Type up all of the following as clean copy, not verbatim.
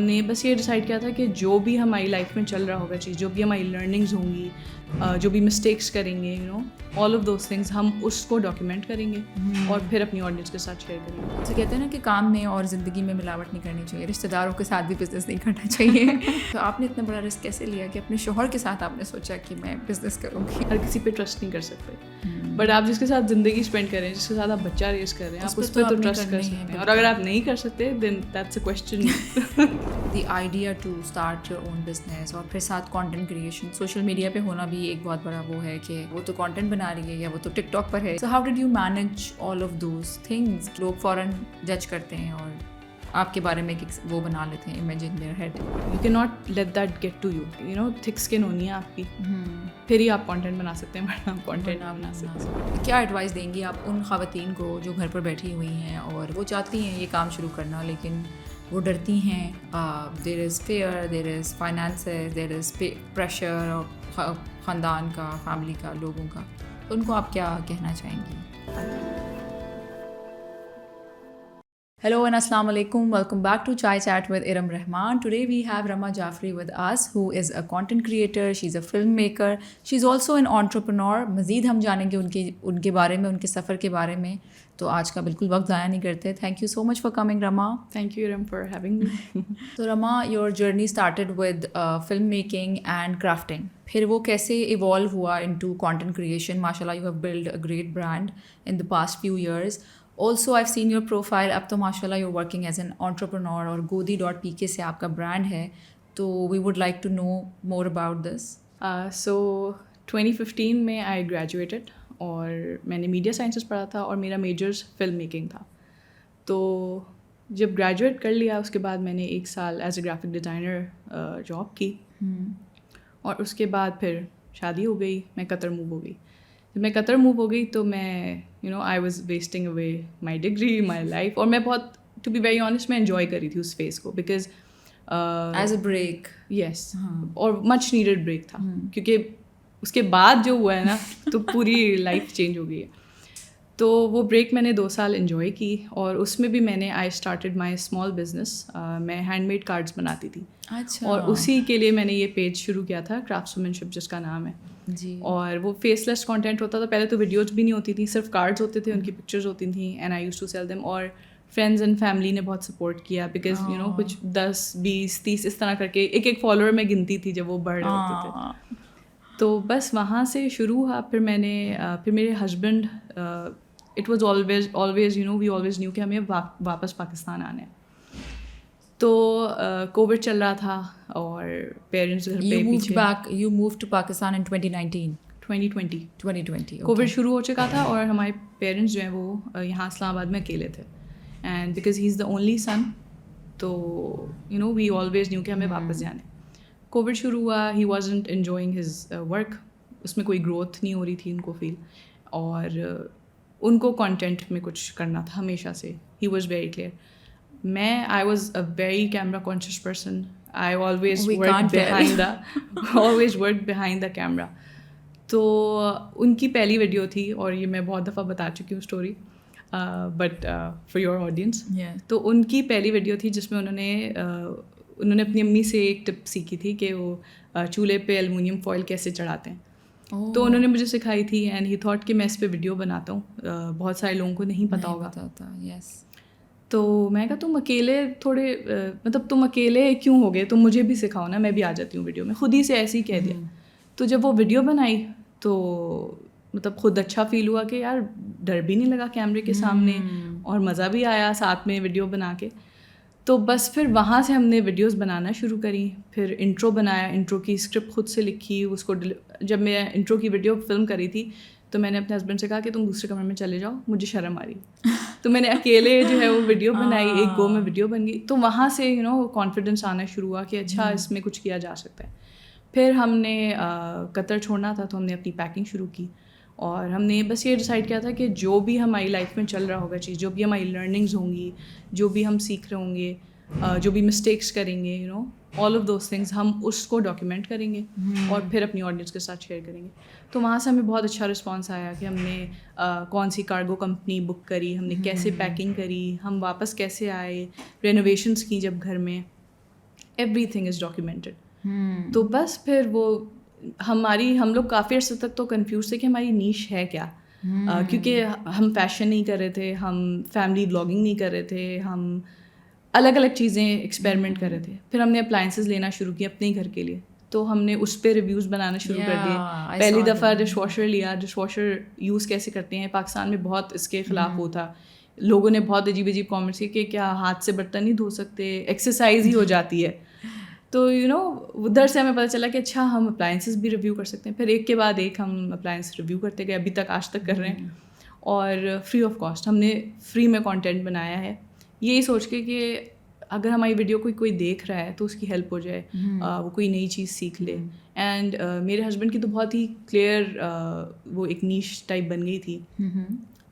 نے بس یہ ڈیسائڈ کیا تھا کہ جو بھی ہماری لائف میں چل رہا ہوگا چیز، جو بھی ہماری لرننگز ہوں گی، جو بھی مسٹیکس کریں گے، آل آف دوز تھنگس ہم اس کو ڈاکیومنٹ کریں گے اور پھر اپنی آڈینس کے ساتھ شیئر کریں گے. تو کہتے ہیں نا کہ کام میں اور زندگی میں ملاوٹ نہیں کرنی چاہیے، رشتہ داروں کے ساتھ بھی بزنس نہیں کرنا چاہیے. تو آپ نے اتنا بڑا رسک کیسے لیا کہ اپنے شوہر کے ساتھ آپ نے سوچا کہ میں بزنس کروں گی؟ ہر کسی پہ ٹرسٹ نہیں کر سکتے، بٹ آپ جس کے ساتھ زندگی اسپینڈ کر رہے ہیں، جس کے ساتھ آپ بچہ ریز کر رہے ہیں، آپ اس پہ تو ٹرسٹ کر سکتے ہیں. اور اگر آپ نہیں کر سکتے then that's a question. The idea to start your own business اور پھر ساتھ کانٹینٹ کریشن، سوشل میڈیا پہ ہونا بھی ایک بہت بڑا وہ ہے کہ وہ تو کانٹینٹ بنا رہی ہے یا وہ تو ٹک ٹاک پر ہے. So how did you manage all of those things? لوگ فوراً جج کرتے ہیں اور آپ کے بارے میں وہ بنا لیتے ہیں image in their head. You can not let that get to you. Thick skin ہونی ہے آپ کی، پھر ہی آپ کانٹینٹ بنا سکتے ہیں، ورنہ آپ کانٹینٹ نہ بنا سکتے. کیا ایڈوائس دیں گی آپ ان خواتین کو جو گھر پر بیٹھی ہوئی ہیں اور وہ چاہتی ہیں یہ کام شروع کرنا لیکن وہ ڈرتی ہیں؟ دیر از فیئر، دیر از فائنانسز، دیر از پریشر اور خاندان کا، فیملی کا، لوگوں کا. تو ان کو آپ کیا کہنا چاہیں گی؟ Hello and Assalamu alaikum. Welcome back to Chai Chat with Iram Rahman. Today we have Rama Jafri with us, who is a content creator. She's a filmmaker. She's also an entrepreneur. مزید ہم جانیں گے ان کے بارے میں، ان کے سفر کے بارے میں. تو آج کا بالکل وقت ضائع نہیں کرتے. Thank you so much for coming, Rama. Thank you, Iram, for having me. So Rama, your journey started with film making and crafting. پھر وہ کیسے ایوالو ہوا into content creation? MashaAllah, you have built a great brand in the past few years. Also, I've seen your profile. اب تو ماشاء اللہ you're working as an entrepreneur اور godi.pk سے آپ کا برانڈ ہے. تو we would like to know more about this. So 2015 میں I graduated اور میں نے میڈیا سائنسز پڑھا تھا اور میرا میجرز فلم میکنگ تھا. تو جب گریجویٹ کر لیا اس کے بعد میں نے 1 سال as a graphic designer job کی اور اس کے بعد پھر شادی ہو گئی، میں قطر موو ہو گئی. جب میں قطر موو ہو گئی تو میں I was wasting away my degree, my life. اور میں بہت ٹو بی ویری آنیسٹ میں انجوائے کر رہی تھی اس فیز کو، بیکاز ایز اے بریک. یس، اور مچ نیڈیڈ بریک تھا، کیونکہ اس کے بعد جو ہوا ہے نا تو پوری لائف چینج ہو گئی ہے. تو وہ بریک میں نے 2 سال انجوائے کی اور اس میں بھی میں نے I started my small business. میں ہینڈ میڈ کارڈس بناتی تھی. اچھا. اور اسی کے لیے میں نے یہ پیج شروع کیا تھا، کرافٹس وومین شپ جس کا نام ہے. جی. اور وہ فیس لیس کانٹینٹ ہوتا تھا. پہلے تو ویڈیوز بھی نہیں ہوتی تھیں، صرف کارڈز ہوتے تھے، ان کی پکچرز ہوتی تھیں، and I used to sell them. اور فرینڈز اینڈ فیملی نے بہت سپورٹ کیا، بیکاز کچھ 10 20 30 اس طرح کر کے ایک فالوور میں گنتی تھی جب وہ بڑھ رہے ہوتے تھے. تو بس وہاں سے شروع ہوا. پھر میں نے پھر میرے husband, it was always we always knew کہ ہمیں واپس پاکستان آنا ہے. تو کووڈ چل رہا تھا اور پیرنٹس گھر پہ پیچھے. You moved to Pakistan in 2020. Covid شروع ہو چکا تھا اور ہمارے پیرنٹس جو ہیں وہ یہاں اسلام آباد میں اکیلے تھے، and because he is the only son, تو وی آلویز نیو کہ ہمیں واپس جانا ہے. کووڈ شروع ہوا، ہی وازنٹ انجوائنگ ہز ورک، اس میں کوئی گروتھ نہیں ہو رہی تھی ان کو فیل، اور ان کو کانٹینٹ میں کچھ کرنا تھا ہمیشہ سے. He was very clear. میں I was a very camera conscious person. I always work behind the camera. تو ان کی پہلی ویڈیو تھی، اور یہ میں بہت دفعہ بتا چکی ہوں story, but for your audience. تو ان کی پہلی ویڈیو تھی جس میں انہوں نے اپنی امی سے ایک ٹپ سیکھی تھی کہ وہ چولہے پہ ایلومینیم فوائل کیسے چڑھاتے ہیں. تو انہوں نے مجھے سکھائی تھی، اینڈ ہی تھاٹ کہ میں اس پہ ویڈیو بناتا ہوں. بہت سارے لوگوں کو نہیں پتہ ہوگا. یس. تو میں کہا تم اکیلے کیوں ہو گئے، تم مجھے بھی سکھاؤ نا، میں بھی آ جاتی ہوں ویڈیو میں. خود ہی سے ایسے ہی کہہ دیا. تو جب وہ ویڈیو بنائی تو خود اچھا فیل ہوا کہ یار ڈر بھی نہیں لگا کیمرے کے سامنے، اور مزہ بھی آیا ساتھ میں ویڈیو بنا کے. تو بس پھر وہاں سے ہم نے ویڈیوز بنانا شروع کری. پھر انٹرو بنایا، انٹرو کی اسکرپٹ خود سے لکھی. اس کو جب میں انٹرو کی ویڈیو فلم کری تھی تو میں نے اپنے ہسبینڈ سے کہا کہ تم دوسرے کمرے میں چلے جاؤ، مجھے شرم آ رہی. تو میں نے اکیلے جو ہے وہ ویڈیو بنائی، ایک گو میں ویڈیو بن گئی. تو وہاں سے کانفیڈنس آنا شروع ہوا کہ اچھا اس میں کچھ کیا جا سکتا ہے. پھر ہم نے قطر چھوڑنا تھا تو ہم نے اپنی پیکنگ شروع کی، اور ہم نے بس یہ ڈیسائڈ کیا تھا کہ جو بھی ہماری لائف میں چل رہا ہوگا چیز، جو بھی ہماری لرننگز ہوں گی، جو بھی ہم سیکھ رہے ہوں گے، جو بھی مسٹیکس کریں گے، آل آف دوز تھنگس ہم اس کو ڈاکیومنٹ کریں گے اور پھر اپنی آڈینس کے ساتھ شیئر کریں گے. تو وہاں سے ہمیں بہت اچھا رسپانس آیا کہ ہم نے کون سی کارگو کمپنی بک کری، ہم نے کیسے پیکنگ کری، ہم واپس کیسے آئے، رینوویشنس کی جب گھر میں، ایوری تھنگ از ڈاکیومنٹڈ. تو بس پھر وہ ہم لوگ کافی عرصے تک تو کنفیوز تھے کہ ہماری نیش ہے کیا, کیونکہ ہم فیشن نہیں کر رہے تھے, ہم فیملی بلاگنگ نہیں کر رہے تھے, ہم الگ الگ چیزیں ایکسپیریمنٹ کر رہے تھے. پھر ہم نے اپلائنسز لینا شروع کیا اپنے ہی گھر کے لیے, تو ہم نے اس پہ ریویوز بنانا شروع کر دیے. پہلی دفعہ ڈش واشر لیا, ڈش واشر یوز کیسے کرتے ہیں. پاکستان میں بہت اس کے خلاف وہ تھا, لوگوں نے بہت عجیب عجیب کامنٹس کیے کہ کیا ہاتھ سے برتن نہیں دھو سکتے, ایکسرسائز ہی ہو جاتی ہے. تو ادھر سے ہمیں پتہ چلا کہ اچھا ہم اپلائنسز بھی ریویو کر سکتے ہیں. پھر ایک کے بعد ایک ہم اپلائنس ریویو کرتے گئے, ابھی تک آج تک کر رہے ہیں, اور فری آف کاسٹ ہم نے فری میں کانٹینٹ بنایا ہے, یہی سوچ کے کہ اگر ہماری ویڈیو کوئی دیکھ رہا ہے تو اس کی ہیلپ ہو جائے, وہ کوئی نئی چیز سیکھ لے. اینڈ میرے ہسبینڈ کی تو بہت ہی کلیئر وہ ایک نیش ٹائپ بن گئی تھی,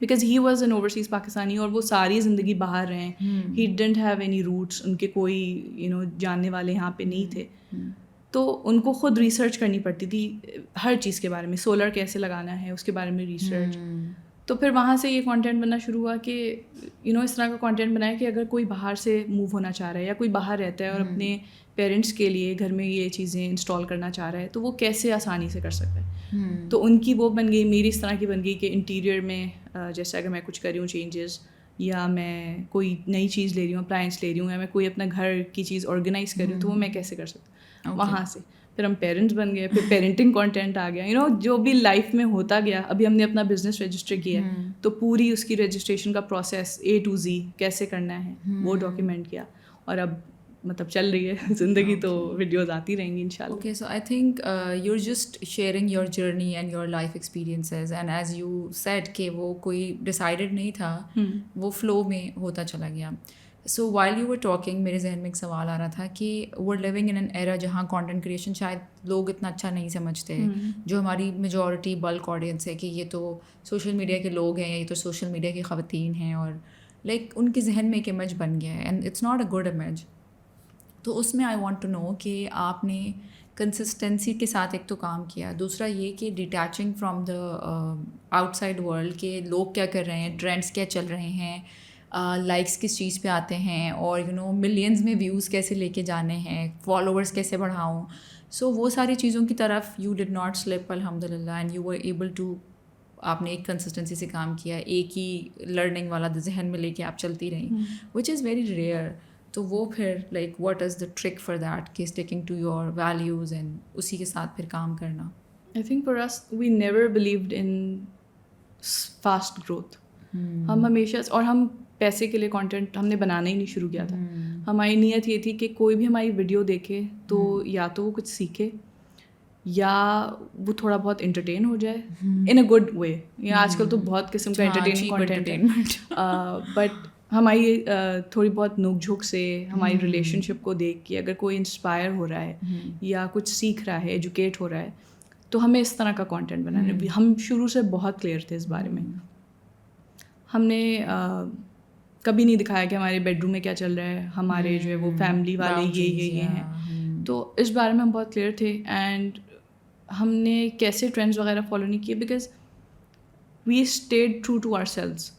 because he was an overseas Pakistani, اور وہ ساری زندگی باہر رہے ہیں. He didn't have any roots, ان کے کوئی جاننے والے یہاں پہ نہیں تھے, تو ان کو خود ریسرچ کرنی پڑتی تھی ہر چیز کے بارے میں, سولر کیسے لگانا ہے اس کے بارے میں ریسرچ. تو پھر وہاں سے یہ کانٹینٹ بننا شروع ہوا کہ اس طرح کا کانٹینٹ بنایا کہ اگر کوئی باہر سے موو ہونا چاہ رہا ہے یا کوئی باہر رہتا ہے اور اپنے پیرنٹس کے لیے گھر میں یہ چیزیں انسٹال کرنا چاہ رہا ہے تو وہ کیسے آسانی سے کر سکتا ہے. تو ان کی وہ بن گئی, میری اس طرح کی بن گئی کہ انٹیریئر میں جیسے اگر میں کچھ کر رہی ہوں چینجز, یا میں کوئی نئی چیز لے رہی ہوں, اپلائنس لے رہی ہوں, یا میں کوئی اپنا گھر کی چیز آرگنائز کر رہی ہوں, تو وہ میں کیسے کر سکتی ہوں. وہاں سے پھر ہم پیرنٹس بن گئے, پھر پیرنٹنگ کانٹینٹ آ گیا, جو بھی لائف میں ہوتا گیا. ابھی ہم نے اپنا بزنس رجسٹر کیا ہے, تو پوری اس کی رجسٹریشن کا پروسیس A to Z کیسے کرنا ہے وہ ڈاکیومنٹ کیا, اور اب مطلب چل رہی ہے زندگی, تو ویڈیوز آتی رہیں گی انشاءاللہ. Okay, so I think you are just sharing your journey and your life experiences, and as you said کہ وہ کوئی ڈیسائڈیڈ نہیں تھا, وہ فلو میں ہوتا چلا گیا. So while you were talking میرے ذہن میں ایک سوال آ رہا تھا کہ we are living in an era جہاں کانٹینٹ کریشن شاید لوگ اتنا اچھا نہیں سمجھتے, جو ہماری میجورٹی بلک آڈینس ہے کہ یہ تو سوشل میڈیا کے لوگ ہیں, یہ تو سوشل میڈیا کی خواتین ہیں, اور لائک ان کے ذہن میں ایک امیج بن گیا ہے, and it's not a good image. تو اس میں آئی وانٹ ٹو نو کہ آپ نے کنسسٹنسی کے ساتھ ایک تو کام کیا, دوسرا یہ کہ detaching from the out side world کہ لوگ کیا کر رہے ہیں, ٹرینڈس کیا چل رہے ہیں, لائکس کس چیز پہ آتے ہیں, اور ملینز میں ویوز کیسے لے کے جانے ہیں, فالوورس کیسے بڑھاؤں. سو وہ ساری چیزوں کی طرف یو ڈڈ ناٹ سلپ الحمد للہ, and you were able to, آپ نے ایک کنسسٹنسی سے کام کیا, ایک ہی لرننگ والا ذہن میں لے کے آپ چلتی رہیں, وچ از ویری ریئر. تو وہ پھر like what is the trick for that کہ sticking to your values and اسی کے ساتھ پھر کام کرنا. I think for us we never believed in fast growth. ہم ہمیشہ, اور ہم پیسے کے لیے کانٹینٹ ہم نے بنانا ہی نہیں شروع کیا تھا. ہماری نیت یہ تھی کہ کوئی بھی ہماری ویڈیو دیکھے تو یا تو وہ کچھ سیکھے, یا وہ تھوڑا بہت انٹرٹین ہو جائے ان اے گڈ وے. آج کل تو بہت قسم کا انٹرٹیننگ کانٹینٹ ہے, بٹ ہماری تھوڑی بہت نوک جھوک سے, ہماری ریلیشن شپ کو دیکھ کے اگر کوئی انسپائر ہو رہا ہے یا کچھ سیکھ رہا ہے, ایجوکیٹ ہو رہا ہے, تو ہمیں اس طرح کا کانٹینٹ بنانا ہے. ہم شروع سے بہت کلیئر تھے اس بارے میں. ہم نے کبھی نہیں دکھایا کہ ہمارے بیڈ روم میں کیا چل رہا ہے, ہمارے جو ہے وہ فیملی والے یہ ہیں. تو اس بارے میں ہم بہت کلیئر تھے, اینڈ ہم نے کیسے ٹرینڈس وغیرہ فالو نہیں کیے, because we stayed true to ourselves.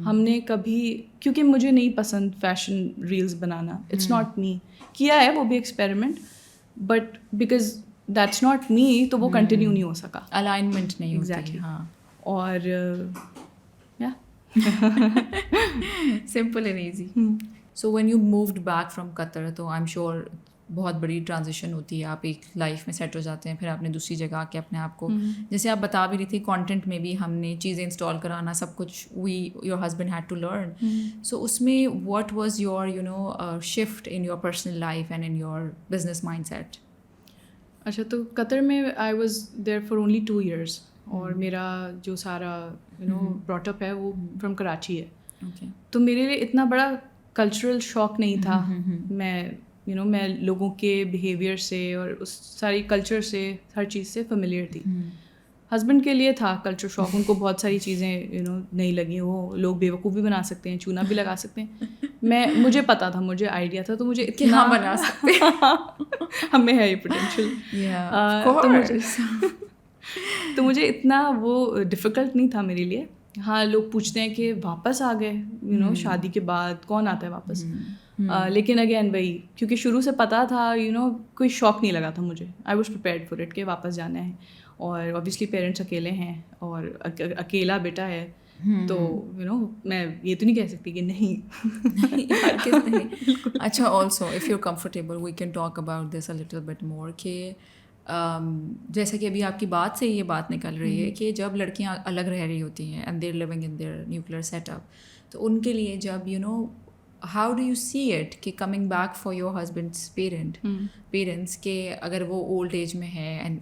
ہم نے کبھی, کیونکہ مجھے نہیں پسند فیشن ریلز بنانا, اٹس ناٹ می. کیا ہے وہ بھی experiment, but because that's not me, تو وہ کنٹینیو نہیں ہو سکا, الائنمنٹ نہیں ایگزیکٹلی. ہاں, اور simple and easy. So when you moved back from Qatar, تو آئی ایم شیور بہت بڑی ٹرانزیشن ہوتی ہے, آپ ایک لائف میں سیٹ ہو جاتے ہیں, پھر آپ نے دوسری جگہ آ کے اپنے آپ کو, جیسے آپ بتا بھی رہی تھی, کانٹینٹ میں بھی ہم نے چیزیں انسٹال کرانا سب کچھ your husband had to learn. So اس میں what was your shift in your personal life and in your business mindset? اچھا, تو قطر میں I was there for only 2 years, اور میرا جو سارا براٹ اپ ہے وہ فرام کراچی ہے. تو میرے لیے اتنا بڑا کلچرل شاک نہیں تھا. میں لوگوں کے بیہیویئر سے اور اس ساری کلچر سے, ہر چیز سے فیملیئر تھی. ہسبینڈ کے لیے تھا کلچر شاک, ان کو بہت ساری چیزیں نہیں لگیں. وہ لوگ بیوقوف بھی بنا سکتے ہیں, چونا بھی لگا سکتے ہیں. مجھے پتا تھا, مجھے آئیڈیا تھا, تو مجھے اتنا بنا سکتے ہمیں ہے یہ پوٹینشیل. تو مجھے اتنا وہ ڈفیکلٹ نہیں تھا میرے لیے. ہاں, لوگ پوچھتے ہیں کہ واپس آ گئے شادی کے بعد, کون آتا ہے واپس. لیکن اگین وہی کیونکہ شروع سے پتہ تھا کوئی شوق نہیں لگا تھا مجھے. I was prepared for it کہ واپس جانا ہے, اور اوبیسلی پیرنٹس اکیلے ہیں اور اکیلا بیٹا ہے, تو میں یہ تو نہیں کہہ سکتی کہ نہیں. اچھا, also if you comfortable we can talk about this a little bit more کہ جیسا کہ ابھی آپ کی بات سے یہ بات نکل رہی ہے کہ جب لڑکیاں الگ رہ رہی ہوتی ہیں and they are living in their nuclear setup, تو ان کے لیے جب how do you see it کہ coming back for your husband's parents کہ اگر وہ اولڈ ایج میں ہے and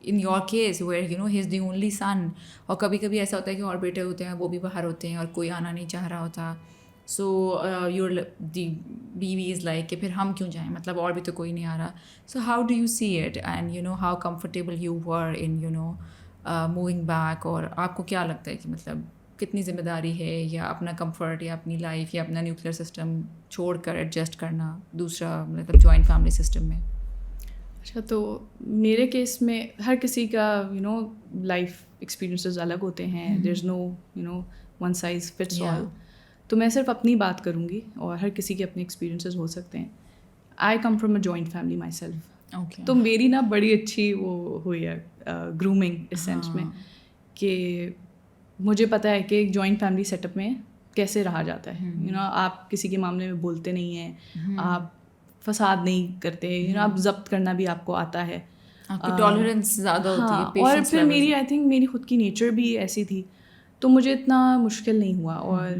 in your case where he is the only son, اور کبھی کبھی ایسا ہوتا ہے کہ اور بیٹے ہوتے ہیں وہ بھی باہر ہوتے ہیں اور کوئی آنا نہیں چاہ رہا ہوتا, سو یور دی بیوی از لائک کہ پھر ہم کیوں جائیں, مطلب اور بھی تو کوئی نہیں آ رہا. سو how do you see it and how comfortable you were in moving back, اور آپ کو کیا لگتا ہے کہ مطلب کتنی ذمہ داری ہے, یا اپنا کمفرٹ یا اپنی لائف یا اپنا نیوکلیئر سسٹم چھوڑ کر ایڈجسٹ کرنا دوسرا مطلب جوائنٹ فیملی سسٹم میں؟ اچھا, تو میرے کیس میں ہر کسی کا لائف ایکسپیرینسز الگ ہوتے ہیں. دیر از نو ون سائز فٹس آل. تو میں صرف اپنی بات کروں گی, اور ہر کسی کے اپنے ایکسپیرینسز ہو سکتے ہیں. I come from a joint family myself, تو میری نا بڑی اچھی وہ ہوئی ہے گرومنگ اس سینس میں کہ مجھے پتہ ہے کہ ایک جوائنٹ فیملی سیٹ اپ میں کیسے رہا جاتا ہے. آپ کسی کے معاملے میں بولتے نہیں ہیں, آپ فساد نہیں کرتے, آپ ضبط کرنا بھی آپ کو آتا ہے, ٹالرنس زیادہ ہوتی ہے. اور پھر میری آئی تھنک میری خود کی نیچر بھی ایسی تھی, تو مجھے اتنا مشکل نہیں ہوا. اور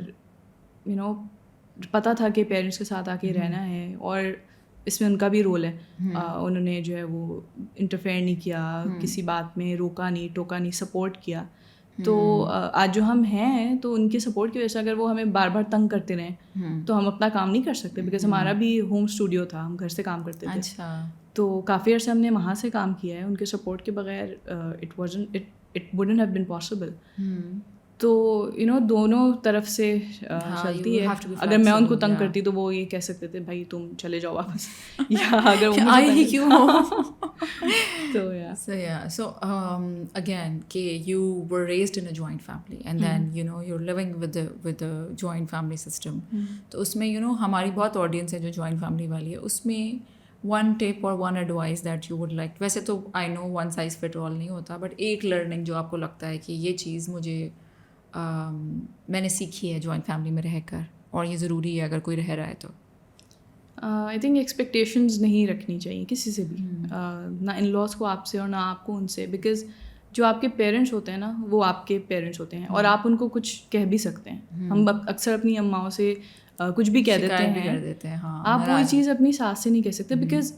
پتہ تھا کہ پیرنٹس کے ساتھ آ کے رہنا ہے, اور اس میں ان کا بھی رول ہے. انہوں نے جو ہے وہ انٹرفیئر نہیں کیا کسی بات میں, روکا نہیں ٹوکا نہیں, سپورٹ کیا. تو آج جو ہم ہیں تو ان کی سپورٹ کی وجہ سے اگر وہ ہمیں بار بار تنگ کرتے رہیں تو ہم اپنا کام نہیں کر سکتے, بیکاز ہمارا بھی ہوم اسٹوڈیو تھا, ہم گھر سے کام کرتے تھے. تو کافی عرصے ہم نے وہاں سے کام کیا ہے, ان کے سپورٹ کے بغیر it wouldn't have been possible. تو دونوں طرف سے چلتی ہے. اگر میں ان کو تنگ کرتی تو وہ یہ کہہ سکتے تھے بھائی تم چلے جاؤ واپس, یا اگر آئے کیوں. So again کہ you were raised in a joint family and then you're living with the joint family system. تو اس میں ہماری بہت آڈینس ہے جو joint family والی ہے, اس میں one tip or one advice that you would like, ویسے تو I know one size fit all نہیں ہوتا, بٹ ایک لرننگ جو آپ کو لگتا ہے کہ یہ چیز مجھے میں نے سیکھی ہے جوائنٹ فیملی میں رہ کر, اور یہ ضروری ہے اگر کوئی رہ رہا ہے تو. آئی تھنک ایکسپیکٹیشنز نہیں رکھنی چاہیے کسی سے بھی, نہ ان لاس کو آپ سے اور نہ آپ کو ان سے, بیکاز جو آپ کے پیرنٹس ہوتے ہیں نا وہ آپ کے پیرنٹس ہوتے ہیں, اور آپ ان کو کچھ کہہ بھی سکتے ہیں. ہم اکثر اپنی اماؤں سے کچھ بھی کہہ دیتے ہیں, آپ وہی چیز اپنی ساس سے نہیں کہہ سکتے, بیکاز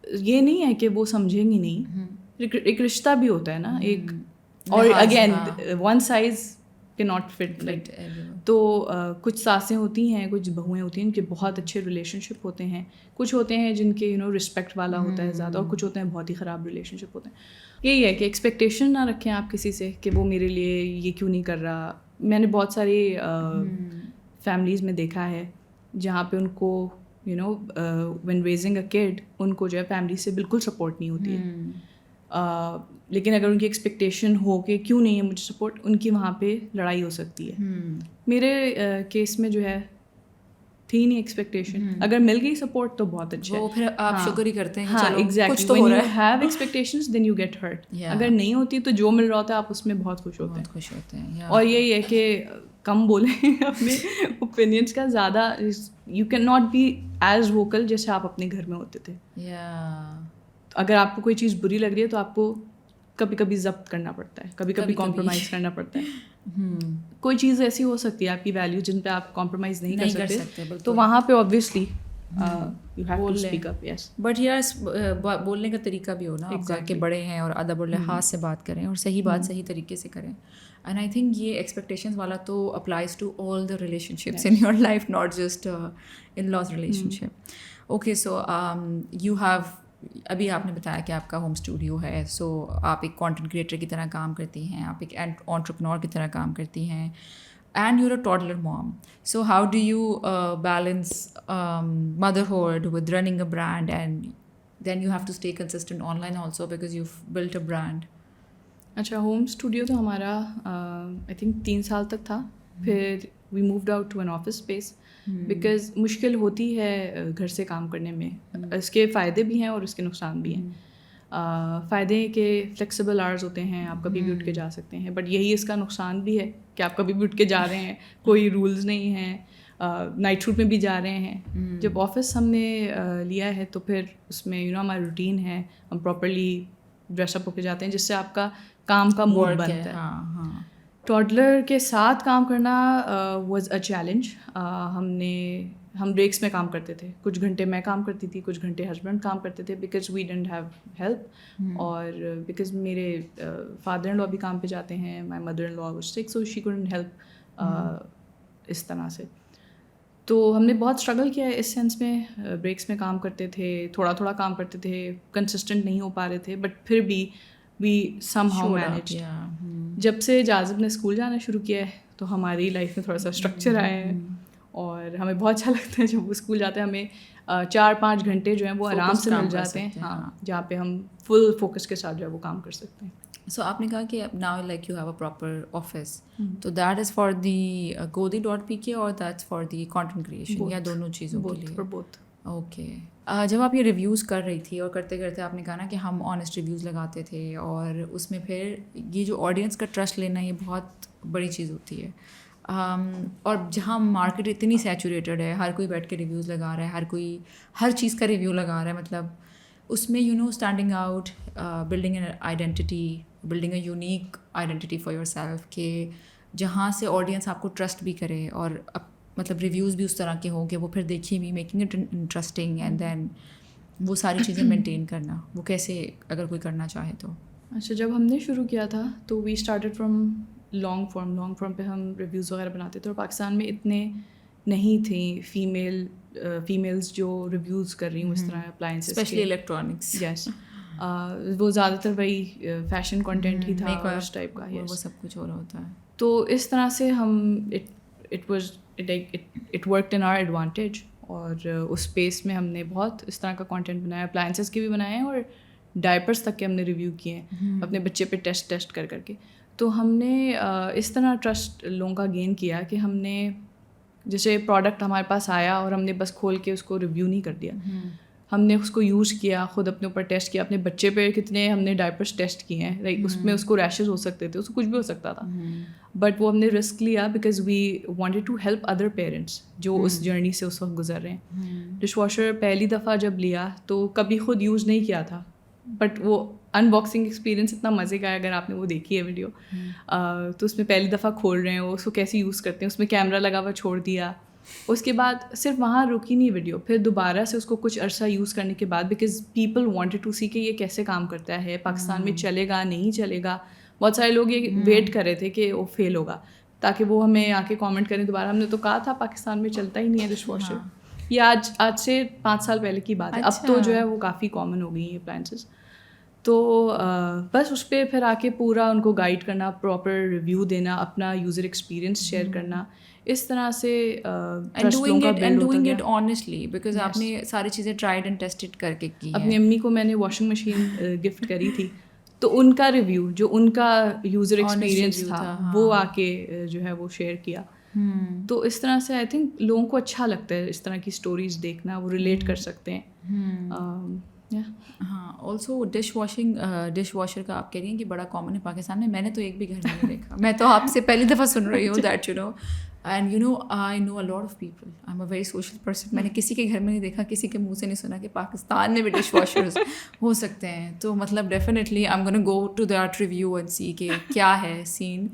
یہ نہیں ہے کہ وہ سمجھیں گی نہیں. ایک رشتہ بھی ہوتا ہے نا ایک, اور اگین ون سائز کے ناٹ فٹ لائک. تو کچھ ساسیں ہوتی ہیں, کچھ بہویں ہوتی ہیں ان کے بہت اچھے ریلیشن شپ ہوتے ہیں, کچھ ہوتے ہیں جن کے رسپیکٹ والا ہوتا ہے زیادہ, اور کچھ ہوتے ہیں بہت ہی خراب ریلیشن شپ ہوتے ہیں. یہی ہے کہ ایکسپیکٹیشن نہ رکھیں آپ کسی سے کہ وہ میرے لیے یہ کیوں نہیں کر رہا. میں نے بہت ساری فیملیز میں دیکھا ہے جہاں پہ ان کو وین ریزنگ اے کڈ ان کو جو ہے فیملی سے بالکل سپورٹ نہیں ہوتی ہے, لیکن اگر ان کی ایکسپیکٹیشن ہو کہ کیوں نہیں ہے مجھے سپورٹ, ان کی وہاں پہ لڑائی ہو سکتی ہے. میرے کیس میں جو ہے تھی نہیں ایکسپیکٹیشن, اگر مل گئی سپورٹ تو بہت اچھا ہے, پھر آپ شکر ہی کرتے ہیں. ہاں exactly, when you have expectations then you get hurt. اگر نہیں ہوتی تو جو مل رہا ہوتا ہے آپ اس میں بہت خوش ہوتے ہیں. اور یہی ہے کہ کم بولیں اپنے اوپینینس کا, زیادہ you can not be as vocal جیسے آپ اپنے گھر میں ہوتے تھے. اگر آپ کو کوئی چیز بری لگ رہی ہے تو آپ کو کبھی کبھی ضبط کرنا پڑتا ہے, کبھی کبھی کمپرومائز کرنا پڑتا ہے. کوئی چیز ایسی ہو سکتی ہے آپ کی ویلیو جن پہ آپ کمپرومائز نہیں کر سکتے, تو وہاں پہ obviously you have to speak up. Yes, but yes بولنے کا طریقہ بھی ہو نا آپ کا کہ بڑے ہیں اور ادب اور لحاظ سے بات کریں, اور صحیح بات صحیح طریقے سے کریں. اینڈ آئی تھنک یہ ایکسپیکٹیشنز والا تو applies to all the relationships in your life, not just in loss relationship. Okay, so you have, ابھی آپ نے بتایا کہ آپ کا ہوم اسٹوڈیو ہے, سو آپ ایک کانٹینٹ کریٹر کی طرح کام کرتی ہیں, آپ ایک انٹرپرینور کی طرح کام کرتی ہیں, and you are a toddler mom. So how do you balance motherhood with running a brand, and then you have to stay consistent online also because you built a brand. اچھا, home studio تو ہمارا I think 3 سال تک تھا, پھر we moved out to an office space because مشکل ہوتی ہے گھر سے کام کرنے میں. اس کے فائدے بھی ہیں اور اس کے نقصان بھی ہیں. فائدے کہ فلیکسیبل آورز ہوتے ہیں, آپ کبھی بھی اٹھ کے جا سکتے ہیں, بٹ یہی اس کا نقصان بھی ہے کہ آپ کبھی بھی اٹھ کے جا رہے ہیں, کوئی رولز نہیں ہیں, نائٹ شوٹ میں بھی جا رہے ہیں. جب آفس ہم نے لیا ہے تو پھر اس میں ہمارا روٹین ہے, ہم پراپرلی ڈریس اپ ہو کے جاتے ہیں, جس سے آپ کا کام کا موڈ بنتا ہے. ٹوڈلر کے ساتھ کام کرنا واز اے چیلنج. ہم بریکس میں کام کرتے تھے, کچھ گھنٹے میں کام کرتی تھی, کچھ گھنٹے ہسبینڈ کام کرتے تھے, because we didn't have help, اور بیکاز میرے فادر ان لا بھی کام پہ جاتے ہیں, my mother in law was سک, سو شی کوڈنٹ ہیلپ اس طرح سے. تو ہم نے بہت اسٹرگل کیا ہے اس سینس میں. بریکس میں کام کرتے تھے, تھوڑا تھوڑا کام کرتے تھے, کنسسٹنٹ نہیں ہو پا رہے تھے, بٹ پھر بھی وی سم ہاؤ مینیجڈ. جب سے جازب نے اسکول جانا شروع کیا ہے تو ہماری لائف میں تھوڑا سا اسٹرکچر آیا ہے, اور ہمیں بہت اچھا لگتا ہے جب وہ اسکول جاتے ہیں. ہمیں 4-5 گھنٹے جو ہیں وہ آرام سے مل جاتے ہیں, ہاں, جہاں پہ ہم فل فوکس کے ساتھ جو ہے وہ کام کر سکتے ہیں. سو آپ نے کہا کہ now like you have a proper office, تو that is for the Godi.pk اور that's for the content creation, یا دونوں چیزوں کے لیے؟ بوتھ. اوکے. جب آپ یہ ریویوز کر رہی تھی اور کرتے کرتے آپ نے کہا نا کہ ہم آنیسٹ ریویوز لگاتے تھے, اور اس میں پھر یہ جو آڈینس کا ٹرسٹ لینا یہ بہت بڑی چیز ہوتی ہے. اور جہاں مارکیٹ اتنی سیچوریٹڈ ہے, ہر کوئی بیٹھ کے ریویوز لگا رہا ہے, ہر کوئی ہر چیز کا ریویو لگا رہا ہے, مطلب اس میں standing out, building an identity, building a unique identity for your self, کہ جہاں سے آڈینس آپ کو ٹرسٹ بھی کرے, اور مطلب ریویوز بھی اس طرح کے ہوں کہ وہ پھر دیکھیں بھی, making it interesting, and then وہ ساری چیزیں مینٹین کرنا, وہ کیسے اگر کوئی کرنا چاہے تو. اچھا, جب ہم نے شروع کیا تھا تو we started from long form پہ ہم ریویوز وغیرہ بناتے تھے, اور پاکستان میں اتنے نہیں تھیں فیمیلز جو ریویوز کر رہی ہوں اس طرح اپلائنسز, اسپیشلی الیکٹرانکس. یس, وہ زیادہ تر وہی فیشن کانٹینٹ ہی تھا, اس ٹائپ کا, وہ سب کچھ ہو رہا ہوتا ہے. تو اس طرح سے ہم it worked in our advantage, اور اس اسپیس میں ہم نے بہت اس طرح کا کانٹینٹ بنایا, اپلائنسز کے بھی بنائے ہیں, اور ڈائپرس تک کے ہم نے ریویو کیے ہیں اپنے بچے پہ ٹیسٹ کر کے. تو ہم نے اس طرح ٹرسٹ لوگوں کا گین کیا کہ ہم نے جیسے پروڈکٹ ہمارے پاس آیا اور ہم نے بس کھول کے اس کو ریویو نہیں کر دیا, ہم نے اس کو یوز کیا, خود اپنے اوپر ٹیسٹ کیا, اپنے بچے پہ کتنے ہم نے ڈائپرس ٹیسٹ کیے ہیں, لائک اس میں اس کو ریشز ہو سکتے تھے, اس کو کچھ بھی ہو سکتا تھا, بٹ وہ ہم نے رسک لیا because we wanted to help other parents جو اس جرنی سے اس وقت گزر رہے ہیں. ڈش واشر پہلی دفعہ جب لیا تو کبھی خود یوز نہیں کیا تھا, بٹ وہ ان باکسنگ ایکسپیرینس اتنا مزے کا ہے, اگر آپ نے وہ دیکھی ہے ویڈیو, تو اس میں پہلی دفعہ کھول رہے ہیں وہ, اس کو کیسے یوز کرتے ہیں, اس میں کیمرہ لگا ہوا چھوڑ دیا. اس کے بعد صرف وہاں رکی نہیں ویڈیو, پھر دوبارہ سے اس کو کچھ عرصہ یوز کرنے کے بعد, بیکاز پیپل وانٹیڈ ٹو سی کہ یہ کیسے کام کرتا ہے, پاکستان میں چلے گا نہیں چلے گا. بہت سارے لوگ یہ ویٹ کر رہے تھے کہ وہ فیل ہوگا تاکہ وہ ہمیں آ کے کامنٹ کریں دوبارہ. ہم نے تو کہا تھا پاکستان میں چلتا ہی نہیں ہے ڈش واشر. یہ آج سے 5 سال پہلے کی بات ہے, اب تو جو ہے وہ کافی کامن ہو گئی ہیں اپلائنسز. تو بس اس پہ پھر آ کے پورا ان کو گائڈ کرنا, پراپر ریویو دینا, اپنا یوزر ایکسپیرینس شیئر کرنا, اس طرح سے ڈوئنگ اٹ آنیسٹلی, بیکاز آپ نے ساری چیزیں ٹرائڈ اینڈ ٹیسٹڈ کر کے کی. اپنی امی کو میں نے واشنگ مشین گفٹ کری تھی, تو ان کا ریویو جو ان کا یوزر ایکسپیرینس تھا وہ آ کے جو ہے وہ شیئر کیا. تو اس طرح سے آئی تھنک لوگوں کو اچھا لگتا ہے اس طرح کی اسٹوریز دیکھنا, وہ ریلیٹ کر سکتے ہیں. ہاں, آلسو ڈش واشر کا آپ کہہ رہی ہیں کہ بڑا کامن ہے پاکستان میں. میں نے تو ایک بھی گھر میں نہیں دیکھا, میں تو آپ سے پہلی دفعہ سن رہی ہوں that and I know a lot of people. I am a very social person. میں نے کسی کے گھر میں نہیں دیکھا, کسی کے منہ سے نہیں سنا کہ پاکستان میں بھی ڈش واشرز ہو سکتے ہیں. تو مطلب definitely I am gonna go to that review and see کہ کیا ہے سین,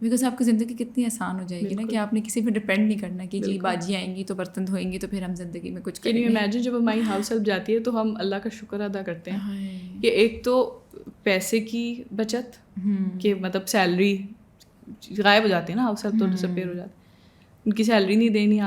بیکاز آپ کی زندگی کتنی آسان ہو جائے گی نا کہ آپ نے کسی پہ ڈپینڈ نہیں کرنا کہ جی باجی آئیں گی تو برتن دھوئیں گی تو پھر ہم زندگی میں کچھ کریں گے. امیجن جب ہماری ہاؤس ہیلپ جاتی ہے تو ہم اللہ کا شکر ادا کرتے ہیں کہ ایک تو پیسے کی بچت, کہ مطلب سیلری غائب ہو جاتی ہے نا, ہاؤس ہیلپ تو ڈسپیئر ہو جاتی ہے, ان کی سیلری نہیں دینی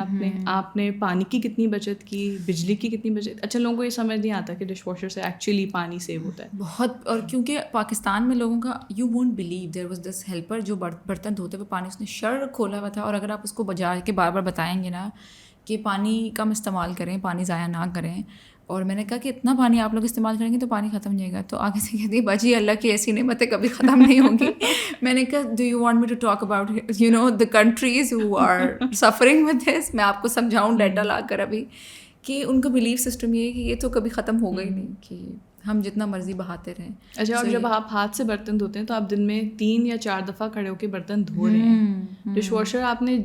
آپ نے پانی کی کتنی بچت کی, بجلی کی کتنی بچت. اچھا, لوگوں کو یہ سمجھ نہیں آتا کہ ڈش واشر سے ایکچولی پانی سیو ہوتا ہے بہت. اور کیونکہ پاکستان میں لوگوں کا you won't believe there was this helper جو برتن دھوتے ہوئے پانی اس نے شر کھولا ہوا تھا, اور اگر آپ اس کو بجا کے بار بار بتائیں گے نا کہ پانی کم استعمال کریں, پانی ضائع نہ کریں, اور میں نے کہا کہ اتنا پانی آپ لوگ استعمال کریں گے تو پانی ختم ہو جائے گا. تو آگے سے کہتی ہے باجی اللہ کی ایسی نعمتیں کبھی ختم نہیں ہوں گی. میں نے کہا do you want me to talk about you know the countries who are suffering with this. میں آپ کو سمجھاؤں ڈیٹا لا کر ابھی کہ ان کا بلیف سسٹم یہ ہے کہ یہ تو کبھی ختم ہوگا ہی نہیں, کہ ہم جتنا مرضی بہاتے رہیں. اچھا, اور جب آپ ہاتھ سے برتن دھوتے ہیں تو آپ دن میں 3 یا 4 دفعہ کھڑے ہو کے برتن دھو رہے ہیں. ڈش واشر آپ نے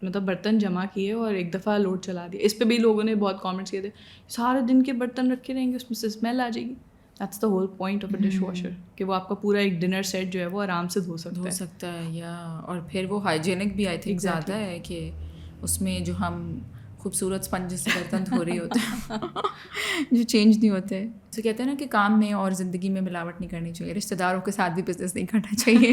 مطلب برتن جمع کیے اور ایک دفعہ لوڈ چلا دیا. اس پہ بھی لوگوں نے بہت کامنٹس کیے تھے سارے دن کے برتن رکھے رہیں گے اس میں سے اسمیل آ جائے گی. That's the whole point of a dish washer, کہ وہ آپ کا پورا ایک ڈنر سیٹ جو ہے وہ آرام سے دھو سکتا ہے. یا اور پھر وہ ہائیجینک بھی آئی تھنک زیادہ ہے کہ اس میں جو ہم خوبصورت اسپنج سے برتن دھو رہے ہوتے ہیں جو چینج نہیں ہوتے. تو کہتے ہیں نا کہ کام میں اور زندگی میں ملاوٹ نہیں کرنی چاہیے, رشتہ داروں کے ساتھ بھی بزنس نہیں کرنا چاہیے,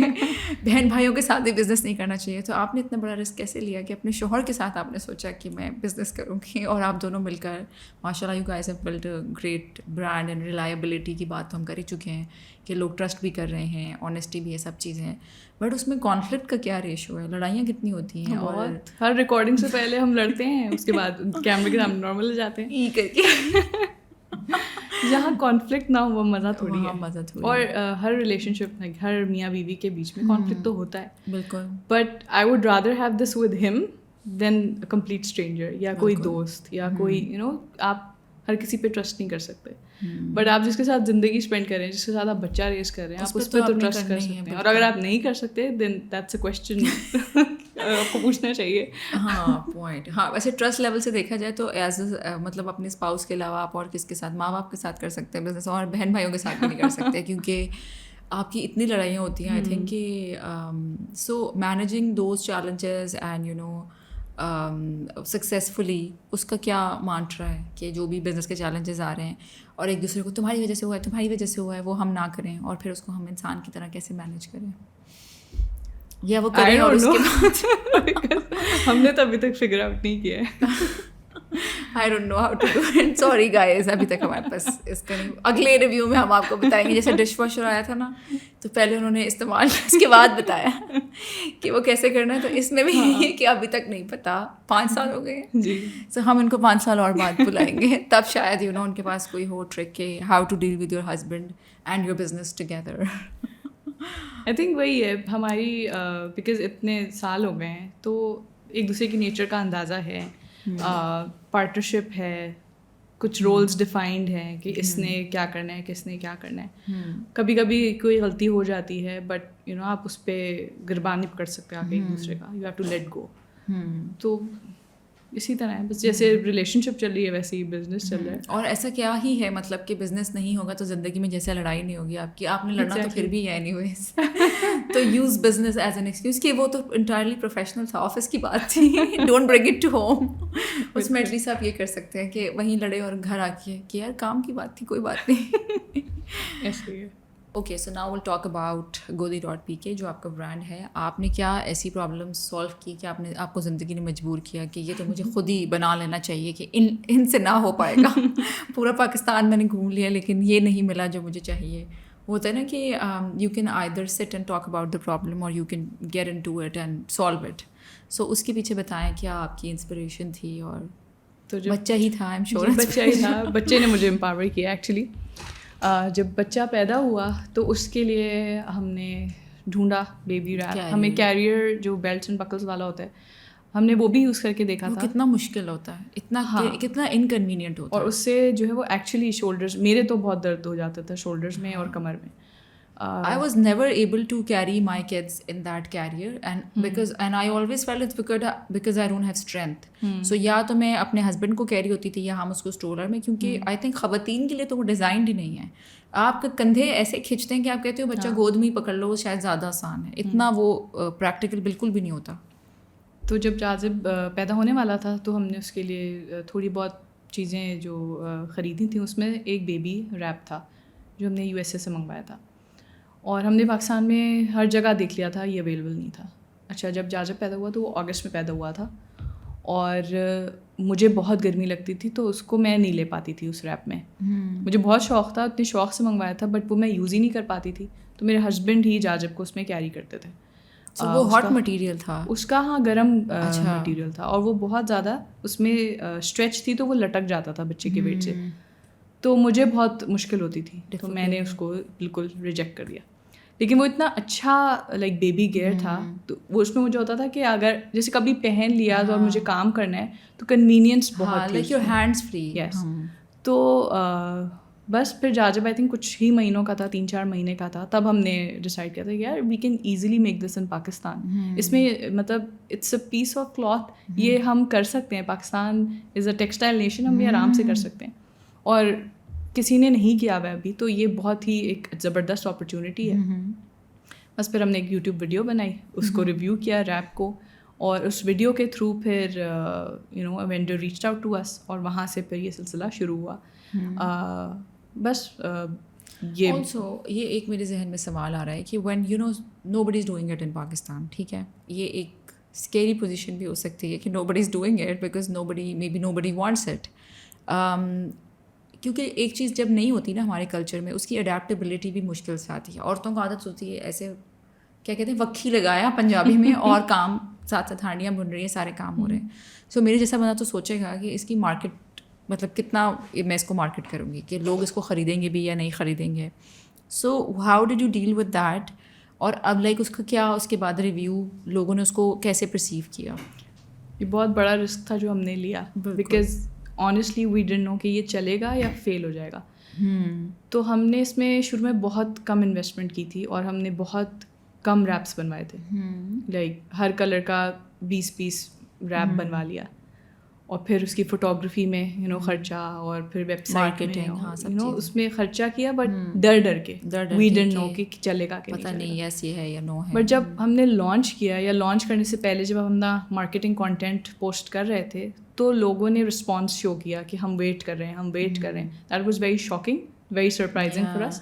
بہن بھائیوں کے ساتھ بھی بزنس نہیں کرنا چاہیے. تو آپ نے اتنا بڑا رسک کیسے لیا کہ اپنے شوہر کے ساتھ آپ نے سوچا کہ میں بزنس کروں گی, اور آپ دونوں مل کر ماشاء اللہ you guys have built a great brand and reliability کی بات تو ہم کر ہی چکے ہیں کہ لوگ ٹرسٹ بھی کر رہے ہیں, آنیسٹی بھی, یہ سب چیزیں ہیں. بٹ اس میں کانفلکٹ کا کیا ریشو ہے, لڑائیاں کتنی ہوتی ہیں؟ اور ہر ریکارڈنگ سے پہلے ہم لڑتے ہیں, اس کے بعد کیمرے کے سامنے نارمل ہو جاتے ہیں ای کر کے. جہاں کانفلکٹ نہ ہو مزہ تھوڑی ہے. مزہ تھوڑی. اور ہر ریلیشن شپ میں ہر میاں بیوی کے بیچ میں کانفلکٹ تو ہوتا ہے بالکل, but I would rather have this with ہم دین کمپلیٹ اسٹرینجر یا کوئی دوست یا کوئی یو نو. آپ ہر کسی پہ ٹرسٹ نہیں کر سکتے, بٹ آپ جس کے ساتھ زندگی اسپینڈ کر رہے ہیں, جس کے ساتھ آپ بچہ ریز کر رہے ہیں, آپ اس پہ تو ٹرسٹ کر سکتے ہیں. اور اگر آپ نہیں کر سکتے دین دیٹس اے کوسچن آپ کو پوچھنا چاہیے. ہاں پوائنٹ. ہاں ویسے ٹرسٹ لیول سے دیکھا جائے تو ایز مطلب اپنے اسپاؤس کے علاوہ آپ اور کس کے ساتھ, ماں باپ کے ساتھ کر سکتے ہیں بزنس, اور بہن بھائیوں کے ساتھ بھی نہیں کر سکتے کیونکہ آپ کی اتنی لڑائیاں ہوتی ہیں. آئی تھنک کہ so managing those challenges and you know successfully, اس کا کیا مانٹرا ہے کہ جو بھی بزنس کے چیلنجز آ رہے ہیں اور ایک دوسرے کو تمہاری وجہ سے ہوا ہے, تمہاری وجہ سے ہوا ہے, وہ ہم نہ کریں, اور پھر اس کو ہم انسان کی طرح کیسے مینیج کریں, یا وہ کریں اور اس کے بعد ہم نے تو ابھی تک فگر آؤٹ نہیں کیا ہے. I don't know how to do it. Sorry guys, ابھی تک ہمارے پاس اس کا نہیں. اگلے ریویو میں ہم آپ کو بتائیں گے. جیسے ڈش واشر آیا تھا نا, تو پہلے انہوں نے استعمال اس کے بعد بتایا کہ وہ کیسے کرنا ہے. تو اس میں بھی یہ کہ ابھی تک نہیں پتا, 5 سال ہو گئے جی. تو ہم ان کو 5 سال اور بعد بلائیں گے, تب شاید یو نو ان کے پاس کوئی ہو ٹرک کہ how to deal with your husband and your business together. I think وہی ہے ہماری, بیکاز اتنے سال ہو گئے ہیں تو ایک دوسرے کی نیچر کا اندازہ ہے, پارٹنرشپ ہے, کچھ رولز ڈیفائنڈ ہیں کہ اس نے کیا کرنا ہے, کس نے کیا کرنا ہے. کبھی کبھی کوئی غلطی ہو جاتی ہے بٹ یو نو آپ اس پہ گربان نہیں پکڑ سکتے آپ ایک دوسرے کا, you have to let go. تو اسی طرح ہے بس, جیسے ریلیشن شپ چل رہی ہے ویسے ہی بزنس چل رہا ہے. اور ایسا کیا ہی ہے مطلب کہ بزنس نہیں ہوگا تو زندگی میں جیسے لڑائی نہیں ہوگی آپ کی, آپ نے لڑنا تو پھر بھی ہے اینی ویز. تو use business as an excuse, کہ وہ تو انٹائرلی پروفیشنل تھا, آفس کی بات تھی, don't bring it to home. اس میں ایٹ لیسٹ آپ یہ کر سکتے ہیں کہ وہیں لڑے اور گھر آ کے کہ یار کام کی بات تھی, کوئی بات نہیں. ایسے ہی ہے. Okay, so now will talk about Godi.pk جو آپ کا برانڈ ہے. آپ نے کیا ایسی پرابلم سالو کی کہ آپ کو زندگی نے مجبور کیا کہ یہ تو مجھے خود ہی بنا لینا چاہیے کہ ان سے نہ ہو پائے گا. پورا پاکستان میں نے گھوم لیا لیکن یہ نہیں ملا جو مجھے چاہیے. وہ ہوتا ہے نا کہ you can either sit and talk about the problem اور you can get into it and solve it. So اس کے پیچھے بتائیں کیا آپ کی انسپریشن تھی. اور تو بچہ ہی تھا, آئی ایم شیور بچہ ہی تھا, بچے نے مجھے امپاور کیا ایکچولی. جب بچہ پیدا ہوا تو اس کے لیے ہم نے ڈھونڈا بیبی ریپ. ہمیں کیریئر جو بیلٹس اینڈ بکلس والا ہوتا ہے ہم نے وہ بھی یوز کر کے دیکھا تھا. کتنا مشکل ہوتا ہے, اتنا کتنا انکنوینئنٹ ہوتا ہے. اور اس سے جو ہے وہ ایکچولی شولڈرز, میرے تو بہت درد ہو جاتا تھا شولڈرز میں اور کمر میں. I was never able to carry my kids in that carrier and I always felt it's because I don't have strength. So یا تو میں اپنے ہسبینڈ کو کیری ہوتی تھی یا ہم اس کو اسٹرولر میں, کیونکہ آئی تھنک خواتین کے لیے تو وہ ڈیزائنڈ ہی نہیں ہے. آپ کے کندھے ایسے کھینچتے ہیں کہ آپ کہتے ہو بچہ گود میں ہی پکڑ لو, وہ شاید زیادہ آسان ہے. اتنا وہ پریکٹیکل بالکل بھی نہیں ہوتا. تو جب جاذب پیدا ہونے والا تھا تو ہم نے اس کے لیے تھوڑی بہت چیزیں جو خریدی تھیں. اس میں ایک بیبی ریپ تھا جو ہم نے USA سے منگوایا تھا, اور ہم نے پاکستان میں ہر جگہ دیکھ لیا تھا, یہ اویلیبل نہیں تھا. اچھا, جب جاذب پیدا ہوا تو وہ اگست میں پیدا ہوا تھا, اور مجھے بہت گرمی لگتی تھی تو اس کو میں نہیں لے پاتی تھی اس ریپ میں. مجھے بہت شوق تھا, اتنے شوق سے منگوایا تھا, بٹ وہ میں یوز ہی نہیں کر پاتی تھی. تو میرے ہسبینڈ ہی جاذب کو اس میں کیری کرتے تھے. وہ ہاٹ مٹیریل تھا اس کا, ہاں گرم مٹیریل تھا, اور وہ بہت زیادہ اس میں اسٹریچ تھی تو وہ لٹک جاتا تھا بچے کے ویٹ سے. تو مجھے بہت مشکل ہوتی تھی, تو میں نے اس کو بالکل ریجیکٹ کر دیا. لیکن وہ اتنا اچھا لائک بیبی گیئر تھا, تو وہ اس میں مجھے ہوتا تھا کہ اگر جیسے کبھی پہن لیا تو اور مجھے کام کرنا ہے تو کنوینئنس بہت لائک یور ہینڈز فری. یس. تو بس پھر جب آئی تھنک کچھ ہی مہینوں کا تھا, 3-4 مہینے کا تھا, تب ہم نے ڈیسائڈ کیا تھا کہ یار we can easily make this in Pakistan. اس میں مطلب it's a piece of cloth, یہ ہم کر سکتے ہیں. Pakistan is a textile nation, ہم یہ آرام سے کر سکتے ہیں, اور کسی نے نہیں کیا ہوا ابھی, تو یہ بہت ہی ایک زبردست اپرچونیٹی ہے. بس پھر ہم نے ایک یوٹیوب ویڈیو بنائی, اس کو ریویو کیا ریپ کو, اور اس ویڈیو کے تھرو پھر وینڈر ریچڈ آؤٹ ٹو اس, اور وہاں سے پھر یہ سلسلہ شروع ہوا. بس یہ آلسو یہ ایک میرے ذہن میں سوال آ رہا ہے کہ when you know nobody is doing it in Pakistan, ٹھیک ہے, یہ ایک اسکیری پوزیشن بھی ہو سکتی ہے کہ nobody is doing it because nobody maybe nobody wants it. کیونکہ ایک چیز جب نہیں ہوتی نا ہمارے کلچر میں, اس کی اڈیپٹیبلٹی بھی مشکل سے آتی ہے. عورتوں کو عادت ہوتی ہے ایسے کیا کہتے ہیں وکھی لگایا پنجابی میں, اور کام ساتھ ساتھ ہانڈیاں بن رہی ہیں, سارے کام ہو رہے ہیں. سو میرے جیسا بندہ تو سوچے گا کہ اس کی مارکیٹ مطلب کتنا میں اس کو مارکیٹ کروں گی, کہ لوگ اس کو خریدیں گے بھی یا نہیں خریدیں گے. So how did you deal with that, اور اب لائک اس کا کیا اس کے بعد ریویو لوگوں نے اس کو کیسے پرسیو کیا؟ یہ بہت بڑا رسک تھا جو ہم نے لیا, because honestly we didn't know کہ یہ چلے گا یا فیل ہو جائے گا. تو ہم نے اس میں شروع میں بہت کم انویسٹمنٹ کی تھی, اور ہم نے بہت کم ریپس بنوائے تھے. لائک ہر کلر کا 20 پیس ریپ بنوا لیا, اور پھر اس کی فوٹوگرافی میں خرچہ, اور پھر ویب سائٹ میں اس میں خرچہ کیا, بٹ ڈر کے وی ڈنٹ نو کہ چلے گا کہ پتہ نہیں یس یہ ہے یا نو ہے. بٹ جب ہم نے لانچ کیا, یا لانچ کرنے سے پہلے جب ہم نا مارکیٹنگ کانٹینٹ پوسٹ کر رہے تھے, تو لوگوں نے رسپانس شو کیا کہ ہم ویٹ کر رہے ہیں, ہم ویٹ کر رہے ہیں. That was very shocking, very surprising for us,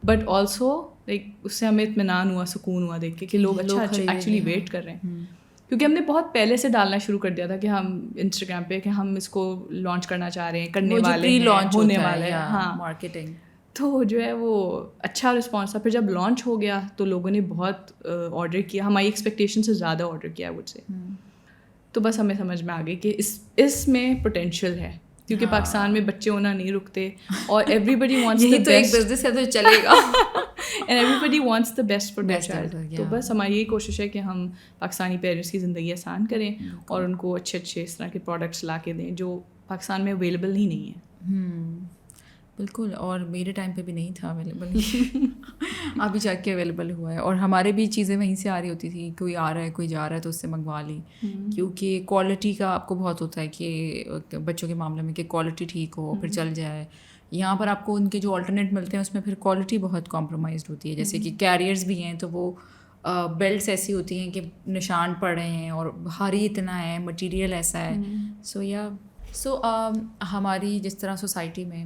but also like اس سے ہمیں اطمینان ہوا, سکون ہوا دیکھ کے کہ لوگ اچھا ایکچولی ویٹ کر رہے ہیں. کیونکہ ہم نے بہت پہلے سے ڈالنا شروع کر دیا تھا کہ ہم انسٹاگرام پہ کہ ہم اس کو لانچ کرنا چاہ رہے ہیں, کرنے والے ہیں, ہونے والا ہے. ہاں, مارکیٹنگ تو جو ہے وہ اچھا رسپانس تھا. پھر جب لانچ ہو گیا تو لوگوں نے بہت آرڈر کیا, ہماری ایکسپیکٹیشن سے زیادہ آرڈر کیا مجھ سے. تو بس ہمیں سمجھ میں آ گئی کہ اس میں پوٹینشیل ہے, کیونکہ پاکستان میں بچے ہونا نہیں رکتے, اور ایوری بڈی وانٹس یہی تو ایک بزنس ہے تو چلے گا, and everybody wants the best for their child. تو بس ہماری یہی کوشش ہے کہ ہم پاکستانی پیرنٹس کی زندگی آسان کریں, اور ان کو اچھے اچھے اس طرح کے پروڈکٹس لا کے دیں جو پاکستان میں اویلیبل ہی نہیں ہے. بالکل, اور میرے ٹائم پہ بھی نہیں تھا اویلیبل, ابھی جا کے اویلیبل ہوا ہے. اور ہمارے بھی چیزیں وہیں سے آ رہی ہوتی تھی, کوئی آ رہا ہے کوئی جا رہا ہے تو اس سے منگوا لی, کیونکہ کوالٹی کا آپ کو بہت ہوتا ہے کہ بچوں کے معاملے میں کہ کوالٹی ٹھیک ہو پھر چل جائے. یہاں پر آپ کو ان کے جو آلٹرنیٹ ملتے ہیں اس میں پھر کوالٹی بہت کمپرومائزڈ ہوتی ہے. جیسے کہ کیریئرز بھی ہیں تو وہ بیلٹس ایسی ہوتی ہیں کہ نشان پڑ رہے ہیں, اور بھاری اتنا ہے, مٹیریل ایسا ہے. سو ہماری جس طرح سوسائٹی میں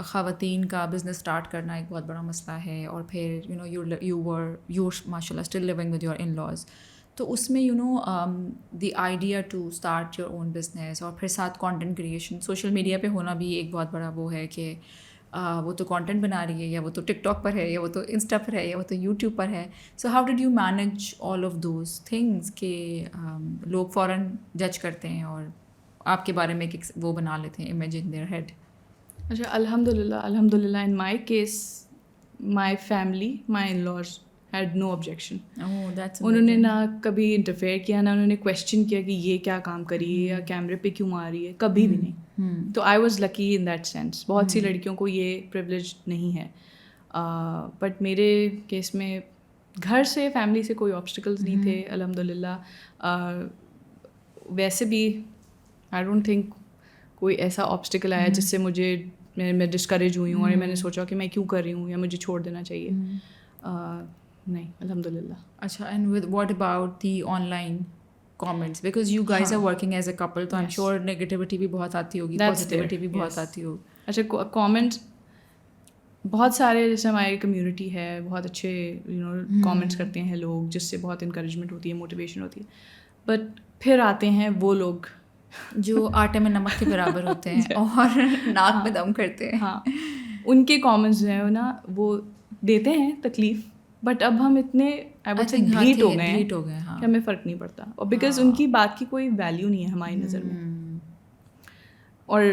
خواتین کا بزنس اسٹارٹ کرنا ایک بہت بڑا مسئلہ ہے, اور پھر یو ماشاء اللہ still living with your in laws, تو اس میں the idea to start your own business, اور پھر ساتھ کانٹینٹ کریشن سوشل میڈیا پہ ہونا بھی ایک بہت بڑا وہ ہے کہ وہ تو کانٹینٹ بنا رہی ہے, یا وہ تو ٹک ٹاک پر ہے, یا وہ تو انسٹا پر ہے, یا وہ تو یوٹیوب پر ہے. سو how did you manage all of those things کہ لوگ فوراً جج کرتے ہیں اور آپ کے بارے میں ایک وہ بنا لیتے ہیں امیج ان دیئر ہیڈ؟ اچھا, الحمد للہ in my case my family, my in laws had no objection. انہوں نے نہ کبھی انٹرفیئر کیا, نہ انہوں نے کویشچن کیا کہ یہ کیا کام کری ہے یا کیمرے پہ کیوں آ رہی ہے, کبھی بھی نہیں. تو I was lucky in that sense. بہت سی لڑکیوں کو یہ پریولیج نہیں ہے, بٹ میرے کیس میں گھر سے فیملی سے کوئی آبسٹیکلز نہیں تھے الحمد للہ. ویسے بھی آئی ڈونٹ تھنک کوئی ایسا آبسٹیکل آیا جس سے مجھے میں ڈسکریج ہوئی ہوں اور میں نے سوچا کہ میں کیوں کر رہی ہوں یا مجھے چھوڑ دینا چاہیے. نہیں, الحمد للہ. اچھا, and with what about the online comments, because you guys are working as a couple, تو آئی ایم شیور نیگیٹیوٹی بھی بہت آتی ہوگی, پازیٹیوٹی بھی بہت آتی ہوگی. اچھا, کامنٹس بہت سارے, جیسے ہماری کمیونٹی ہے, بہت اچھے کامنٹس کرتے ہیں لوگ, جس سے بہت انکریجمنٹ ہوتی ہے, موٹیویشن ہوتی ہے. بٹ پھر آتے ہیں وہ لوگ جو آٹے میں نمک کے برابر ہوتے ہیں اور ناک میں دم کرتے ہیں. ہاں, ان کے کامنٹس جو ہیں نا وہ دیتے ہیں تکلیف, بٹ اب ہم اتنے ڈھیٹ ہو گئے کہ ہمیں فرق نہیں پڑتا, اور بیکاز ان کی بات کی کوئی ویلیو نہیں ہے ہماری نظر میں. اور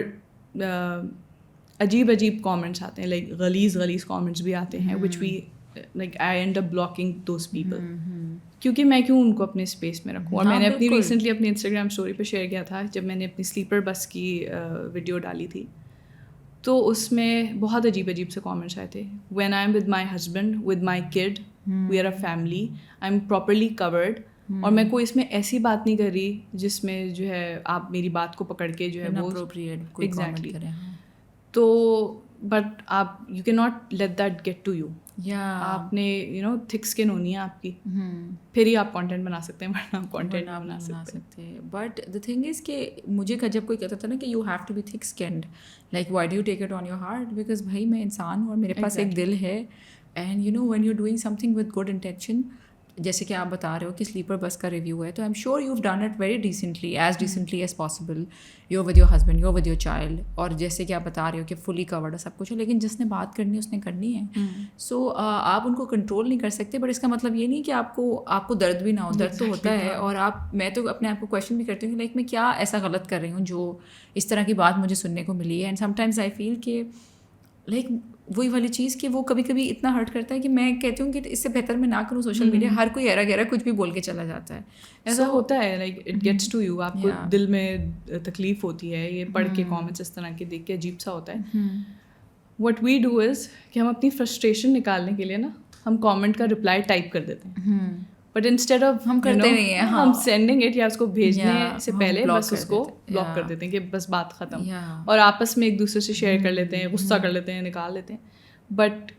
عجیب عجیب کامنٹس آتے ہیں, لائک غلیظ کامنٹس بھی آتے ہیں, which we like I end up blocking those people, کیونکہ میں کیوں ان کو اپنے اسپیس میں رکھوں. اور میں نے اپنی ریسنٹلی اپنی انسٹاگرام اسٹوری پہ شیئر کیا تھا جب میں نے اپنی سلیپر بس کی ویڈیو ڈالی تھی, تو اس میں بہت عجیب سے کامنٹس آئے تھے. When I am with my husband with my kid we are a family, I am properly covered, اور میں کوئی اس میں ایسی بات نہیں کر رہی جس میں جو ہے آپ میری بات کو پکڑ کے جو ہے وہ ایگزیکٹلی. تو بٹ آپ you can not let that get to you. آپ نے تھک اسکن ہونی ہے آپ کی, پھر ہی آپ کانٹینٹ بنا سکتے ہیں, ورنہ آپ کانٹینٹ نہیں بنا سکتے. بٹ دا تھنگ از کہ مجھے جب کوئی کہتا تھا نا کہ you have to be thick skinned, like why do you take it on your heart, because بھائی میں انسان ہوں اور میرے پاس ایک دل ہے, and when you doing some thing with good intention, جیسے کہ آپ بتا رہے ہو کہ سلیپر بس کا ریویو ہے, تو I am sure you have done it very decently as possible, you with your husband, you with your child, اور جیسے کہ آپ بتا رہے ہو کہ فلی کورڈ ہے سب کچھ ہے, لیکن جس نے بات کرنی ہے اس نے کرنی ہے. سو آپ ان کو کنٹرول نہیں کر سکتے, بٹ اس کا مطلب یہ نہیں کہ آپ کو درد بھی نہ ہو, درد تو ہوتا ہے. اور میں تو اپنے آپ کو کویشچن بھی کرتی ہوں کہ لائک میں کیا ایسا غلط کر رہی ہوں جو اس طرح کی بات مجھے سننے کو ملی ہے. اینڈ سم ٹائمز آئی فیل کہ لائک وہی والی چیز کہ وہ کبھی کبھی اتنا ہرٹ کرتا ہے کہ میں کہتی ہوں کہ اس سے بہتر میں نہ کروں سوشل میڈیا. ہر کوئی ایرا گہرا کچھ بھی بول کے چلا جاتا ہے, ایسا ہوتا ہے, like it gets to you, آپ کو دل میں تکلیف ہوتی ہے یہ پڑھ کے کامنٹس اس طرح کے دیکھ کے, عجیب سا ہوتا ہے. وٹ وی ڈو از کہ ہم اپنی فرسٹریشن نکالنے کے لیے نا ہم کامنٹ کا رپلائی ٹائپ کر دیتے ہیں, بٹ انسٹیڈ آف ہم کرتے نہیں ہیں, ہم سینڈنگ اٹ یا اس کو بھیجنے سے پہلے بس اس کو بلاک کر دیتے ہیں کہ بس بات ختم, اور آپس میں ایک دوسرے سے شیئر کر لیتے ہیں, غصہ کر لیتے ہیں, نکال لیتے ہیں, بٹ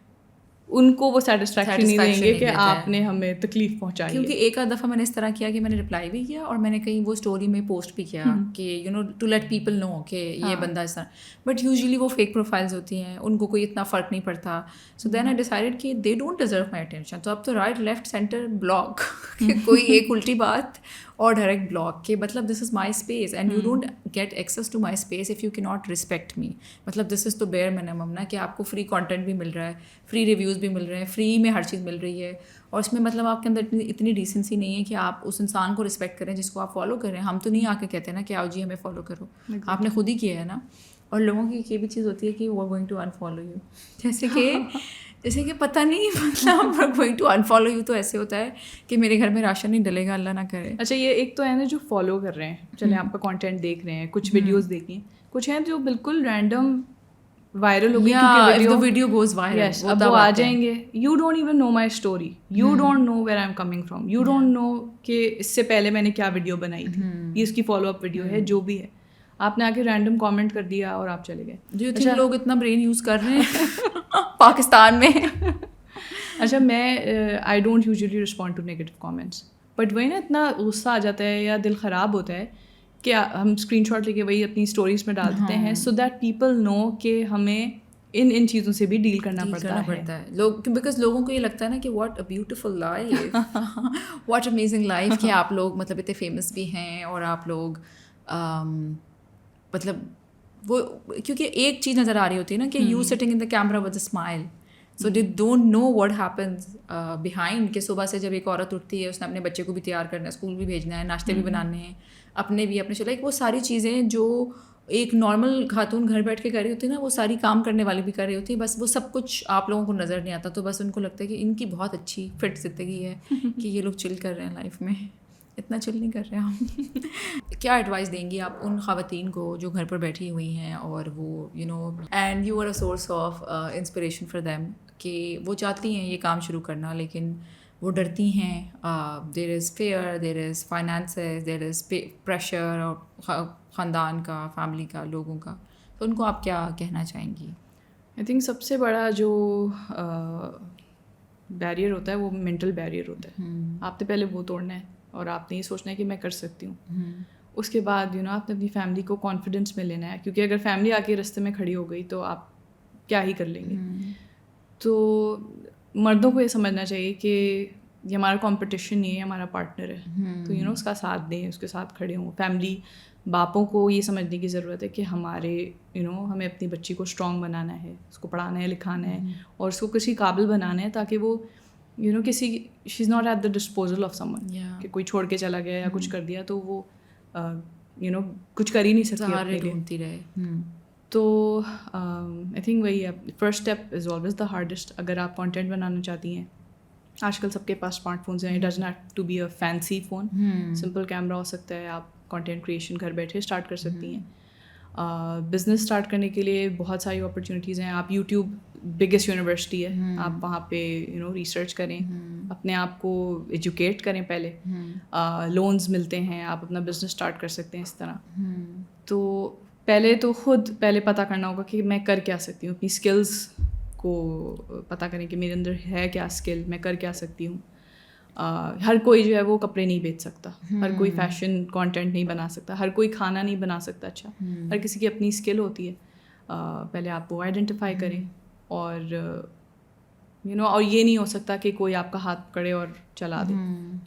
ان کو وہ سیٹسفیکشن نہیں دیں گے کہ آپ نے ہمیں تکلیف پہنچائی. کیونکہ ایک آدھ دفعہ میں نے اس طرح کیا کہ میں نے رپلائی بھی کیا اور میں نے کہیں وہ اسٹوری میں پوسٹ بھی کیا کہ ٹو لیٹ پیپل نو کہ یہ بندہ اس طرح, بٹ یوزلی وہ فیک پروفائلز ہوتی ہیں, ان کو کوئی اتنا فرق نہیں pڑتا. سو دین آئی ڈیسائڈیڈ کہ they don't deserve my attention. تو اب تو رائٹ لیفٹ سینٹر بلاک, کہ کوئی ایک الٹی بات اور ڈائریکٹ بلاک, کہ مطلب this is my space and you don't get access to my space if you کی ناٹ ریسپیکٹ می. مطلب دس از تو بیئر منیمم نا, کہ آپ کو فری کانٹینٹ بھی مل رہا ہے, فری ریویوز بھی مل رہے ہیں, فری میں ہر چیز مل رہی ہے, اور اس میں مطلب آپ کے اندر اتنی ڈیسنسی نہیں ہے کہ آپ اس انسان کو رسپیکٹ کریں جس کو آپ فالو کریں. ہم تو نہیں آ کے کہتے نا کہ آؤ جی ہمیں فالو کرو, آپ نے خود ہی کیا ہے نا. اور لوگوں کی یہ بھی چیز ہوتی ہے کہ وہ گوئنگ ٹو انفالو یو, جیسے کہ پتہ نہیں مطلب گوئنگ ٹو انفالو یو تو ایسے ہوتا ہے کہ میرے گھر میں راشن نہیں ڈلے گا, اللہ نہ کرے. اچھا یہ ایک تو ہے نا جو فالو کر رہے ہیں, چلیں آپ کا کانٹینٹ دیکھ رہے ہیں, کچھ ویڈیوز دیکھیں, کچھ ہیں جو بالکل رینڈم وائرل ہو گئی کیونکہ ویڈیو گوز وائرل, اب وہ آ جائیں گے. You don't even know my story, you don't know where I am coming from, you don't know کہ اس سے پہلے میں نے کیا ویڈیو بنائی تھی, یہ اس کی فالو اپ ویڈیو ہے, جو بھی ہے, آپ نے آ کے رینڈم کامنٹ کر دیا اور آپ چلے گئے. جو لوگ اتنا برین یوز کر رہے ہیں پاکستان میں. اچھا میں I don't usually respond to negative comments, but وہی نا اتنا غصہ آ جاتا ہے یا دل خراب ہوتا ہے کہ ہم اسکرین شاٹ لے کے وہی اپنی اسٹوریز میں ڈال دیتے ہیں, سو دیٹ پیپل نو کہ ہمیں ان چیزوں سے بھی ڈیل کرنا پڑتا ہے. لوگ بیکاز لوگوں کو یہ لگتا ہے نا کہ what a beautiful life, what amazing life, کہ آپ لوگ مطلب اتنے فیمس بھی ہیں, اور آپ لوگ مطلب وہ کیونکہ ایک چیز نظر آ رہی ہوتی ہے نا کہ you sitting in the camera with a smile, so they don't know what happens behind. کہ صبح سے جب ایک عورت اٹھتی ہے اس نے اپنے بچے کو بھی تیار کرنا ہے, اسکول بھی بھیجنا ہے, ناشتے بھی بنانے ہیں, اپنے لائک وہ ساری چیزیں جو ایک نارمل خاتون گھر بیٹھ کے کر رہی ہوتی ہے نا, وہ ساری کام کرنے والی بھی کر رہی ہوتی ہے. بس وہ سب کچھ آپ لوگوں کو نظر نہیں آتا, تو بس ان کو لگتا ہے کہ ان کی بہت اچھی فٹ زندگی ہے کہ یہ لوگ چل کر رہے ہیں لائف میں. اتنا چل نہیں کر رہے ہم. کیا ایڈوائس دیں گی آپ ان خواتین کو جو گھر پر بیٹھی ہوئی ہیں اور وہ and you are a source of inspiration for them, کہ وہ چاہتی ہیں یہ کام شروع کرنا لیکن وہ ڈرتی ہیں, دیر از فیئر, دیر از فائنانسز, دیر از پریشر, اور خاندان کا, فیملی کا, لوگوں کا, تو ان کو آپ کیا کہنا چاہیں گی؟ آئی تھنک سب سے بڑا جو بیریئر ہوتا ہے وہ مینٹل بیریئر ہوتا ہے. آپ نے پہلے وہ توڑنا ہے اور آپ نے یہ سوچنا ہے کہ میں کر سکتی ہوں. اس کے بعد آپ نے اپنی فیملی کو کانفیڈنس میں لینا ہے, کیونکہ اگر فیملی آ کے راستے میں کھڑی ہو گئی تو آپ کیا ہی کر لیں گے. تو مردوں کو یہ سمجھنا چاہیے کہ یہ ہمارا کمپٹیشن نہیں ہے, ہمارا پارٹنر ہے, تو اس کا ساتھ دیں, اس کے ساتھ کھڑے ہوں. فیملی باپوں کو یہ سمجھنے کی ضرورت ہے کہ ہمارے ہمیں اپنی بچی کو اسٹرانگ بنانا ہے, اس کو پڑھانا ہے, لکھانا ہے, اور اس کو کسی قابل بنانا ہے تاکہ وہ کسی she is not at the disposal of someone, کہ کوئی چھوڑ کے چلا گیا یا کچھ کر دیا تو وہ کچھ کر ہی نہیں سکتی, ڈھونڈتی رہے. تو آئی تھنک وہی ہے, first step is always the hardest. اگر آپ کانٹینٹ بنانا چاہتی ہیں, آج کل سب کے پاس اسمارٹ فونس ہیں, it doesn't have to be a fancy phone, simple camera ہو سکتا ہے, آپ کانٹینٹ کریشن گھر بیٹھے اسٹارٹ کر سکتی ہیں. بزنس اسٹارٹ کرنے کے لیے بہت ساری اپرچونیٹیز ہیں. آپ یوٹیوب بگیسٹ یونیورسٹی ہے, آپ وہاں پہ ریسرچ کریں, اپنے آپ کو ایجوکیٹ کریں پہلے, لونز ملتے ہیں, آپ اپنا بزنس اسٹارٹ کر سکتے ہیں اس طرح. تو پہلے پتہ کرنا ہوگا کہ میں کر کیا سکتی ہوں, اپنی اسکلس کو پتہ کریں کہ میرے اندر ہے کیا اسکل, میں کر کیا سکتی ہوں. ہر کوئی جو ہے وہ کپڑے نہیں بیچ سکتا, ہر کوئی فیشن کانٹینٹ نہیں بنا سکتا, ہر کوئی کھانا نہیں بنا سکتا اچھا, ہر کسی کی اپنی اسکل ہوتی ہے. پہلے آپ وہ آئیڈینٹیفائی کریں, اور اور یہ نہیں ہو سکتا کہ کوئی آپ کا ہاتھ پکڑے اور چلا دے.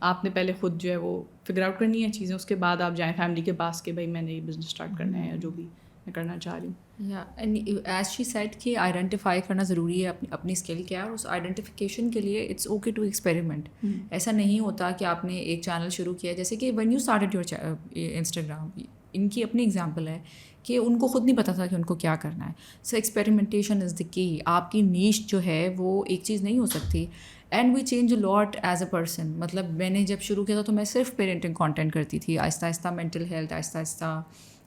آپ نے پہلے خود جو ہے وہ فگر آؤٹ کرنی ہے چیزیں, اس کے بعد آپ جائیں فیملی کے پاس کہ بھائی میں نے یہ بزنس اسٹارٹ کرنا ہے یا جو بھی میں کرنا چاہ رہی ہوں. ایز شی سیڈ کہ آئیڈینٹیفائی کرنا ضروری ہے اپنی اسکل کیا ہے, اور اس آئیڈینٹیفیکیشن کے لیے اٹس اوکے ٹو ایکسپیریمنٹ. ایسا نہیں ہوتا کہ آپ نے ایک چینل شروع کیا, جیسے کہ when you started your Instagram, ان کی اپنی ایگزامپل ہے کہ ان کو خود نہیں پتا تھا کہ ان کو کیا کرنا ہے. سو ایکسپیریمنٹیشن از دا کی. آپ کی نیش جو ہے وہ ایک چیز نہیں ہو سکتی. And we change a lot as a person. مطلب میں نے جب شروع کیا تھا تو میں صرف پیرنٹنگ کانٹینٹ کرتی تھی, آہستہ آہستہ مینٹل ہیلتھ, آہستہ آہستہ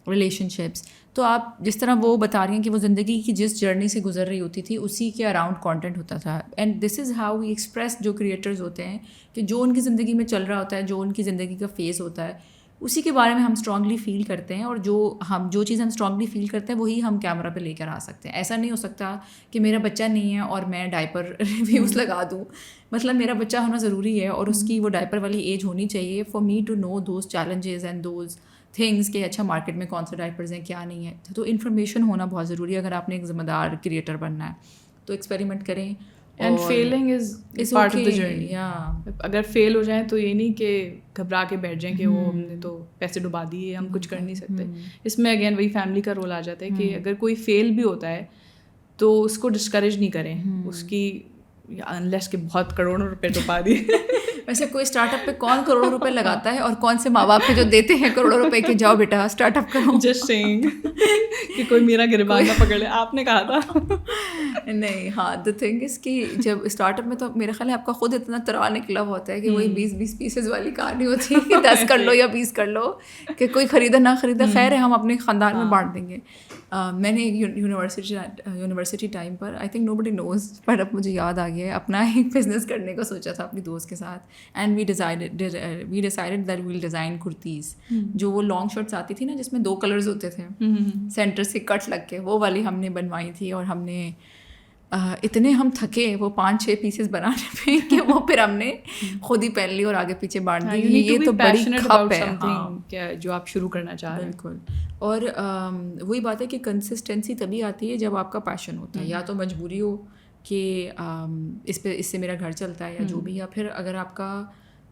ریلیشن شپس. تو آپ جس طرح وہ بتا رہی ہیں کہ وہ زندگی کی جس جرنی سے گزر رہی ہوتی تھی اسی کے اراؤنڈ کانٹینٹ ہوتا تھا. And this is how we express. جو کریٹرز ہوتے ہیں کہ جو ان کی زندگی میں چل رہا ہوتا ہے, جو ان کی زندگی کا فیز ہوتا ہے, اسی کے بارے میں ہم اسٹرانگلی فیل کرتے ہیں, اور جو چیز ہم اسٹرانگلی فیل کرتے ہیں وہی ہم کیمرہ پہ لے کر آ سکتے ہیں. ایسا نہیں ہو سکتا کہ میرا بچہ نہیں ہے اور میں ڈائپر ریویوز لگا دوں. مطلب میرا بچہ ہونا ضروری ہے, اور اس کی وہ ڈائپر والی ایج ہونی چاہیے for me to know those challenges and those things کہ اچھا مارکیٹ میں کون سے ڈائپرز ہیں, کیا نہیں ہے. تو انفارمیشن ہونا بہت ضروری ہے اگر آپ نے ایک ذمہ دار کریٹر بننا ہے. تو ایکسپیریمنٹ کریں. And feeling is part of the journey. اگر فیل ہو جائیں تو یہ نہیں کہ گھبرا کے بیٹھ جائیں کہ وہ ہم نے تو پیسے ڈبا دیے, ہم کچھ کر نہیں سکتے. اس میں اگین وہی فیملی کا رول آ جاتا ہے کہ اگر کوئی فیل بھی ہوتا ہے تو اس کو ڈسکریج نہیں کریں, اس کی انلیس کہ بہت کروڑوں روپے ڈبا دیے. ویسے کوئی اسٹارٹ اپ پہ کون کروڑوں روپے لگاتا ہے, اور کون سے ماں باپ پہ جو دیتے ہیں کروڑوں روپے کہ جاؤ بیٹا اسٹارٹ اپ کرو. جسٹ سیئنگ کہ کوئی میرا گریبان نہ پکڑ لے, آپ نے کہا تھا. نہیں, ہاں دا تھنگ از کہ جب اسٹارٹ اپ میں تو میرا خیال ہے آپ کا خود اتنا ترا نکلا ہوتا ہے کہ وہی 20 پیسز والی کہانی ہوتی ہے کہ 10 کر لو یا 20 کر لو, کہ کوئی خریدا نہ خریدا خیر ہے ہم اپنے خاندان میں بانٹ دیں گے. میں نے ایک یونیورسٹی ٹائم پر I think nobody knows, but اب مجھے یاد آ گیا ہے, اپنا ایک بزنس کرنے کا سوچا تھا اپنی دوست کے ساتھ. And we decided that we'll design kurtis, جو وہ لانگ شرٹس آتی تھی نا جس میں 2 کلرز ہوتے تھے سینٹر سے کٹ لگ کے, وہ والی ہم نے بنوائی تھی. اور ہم نے اتنے ہم تھکے وہ 5-6 پیسز بنانے پہ کہ وہ پھر ہم نے خود ہی پہن لی اور آگے پیچھے بانٹ دی. یہ تو بڑی کھپ ہے جو آپ شروع کرنا چاہ رہے ہیں. بالکل. اور وہی بات ہے کہ کنسسٹینسی تبھی آتی ہے جب آپ کا پیشن ہوتا ہے, یا تو مجبوری ہو کہ اس سے میرا گھر چلتا ہے یا جو بھی, یا پھر اگر آپ کا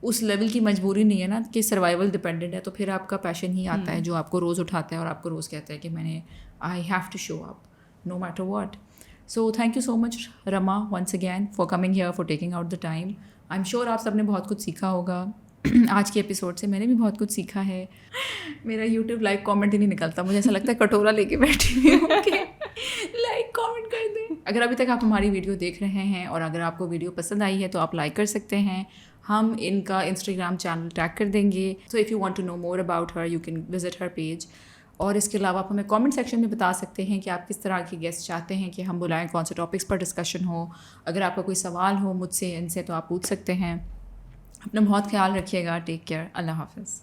اس لیول کی مجبوری نہیں ہے نا کہ سروائیول ڈپینڈنٹ ہے, تو پھر آپ کا پیشن ہی آتا ہے جو آپ کو روز اٹھاتا ہے اور آپ کو روز کہتا ہے کہ میں نے I have to show up no matter what. So thank you so much Rama once again for coming here, for taking out the time. I'm sure آپ سب نے بہت کچھ سیکھا ہوگا آج کے ایپیسوڈ سے. میں نے بھی بہت کچھ سیکھا ہے. میرا یوٹیوب لائک کامنٹ ہی نہیں نکلتا, مجھے ایسا لگتا ہے کٹورا لے کے بیٹھی ہوئی ہوں کہ لائک کامنٹ کر دیں. اگر ابھی تک آپ ہماری ویڈیو دیکھ رہے ہیں اور اگر آپ کو ویڈیو پسند آئی ہے تو آپ لائک کر سکتے ہیں. ہم ان کا انسٹاگرام چینل ٹیگ کر دیں گے. So if you want to know more about her, you can visit her page. اور اس کے علاوہ آپ ہمیں کامنٹ سیکشن میں بتا سکتے ہیں کہ آپ کس طرح کے گیسٹ چاہتے ہیں کہ ہم بلائیں, کون سے ٹاپکس پر ڈسکشن ہو. اگر آپ کا کوئی سوال ہو مجھ سے ان سے تو آپ پوچھ سکتے ہیں. اپنا بہت خیال رکھیے گا. Take care. اللہ حافظ.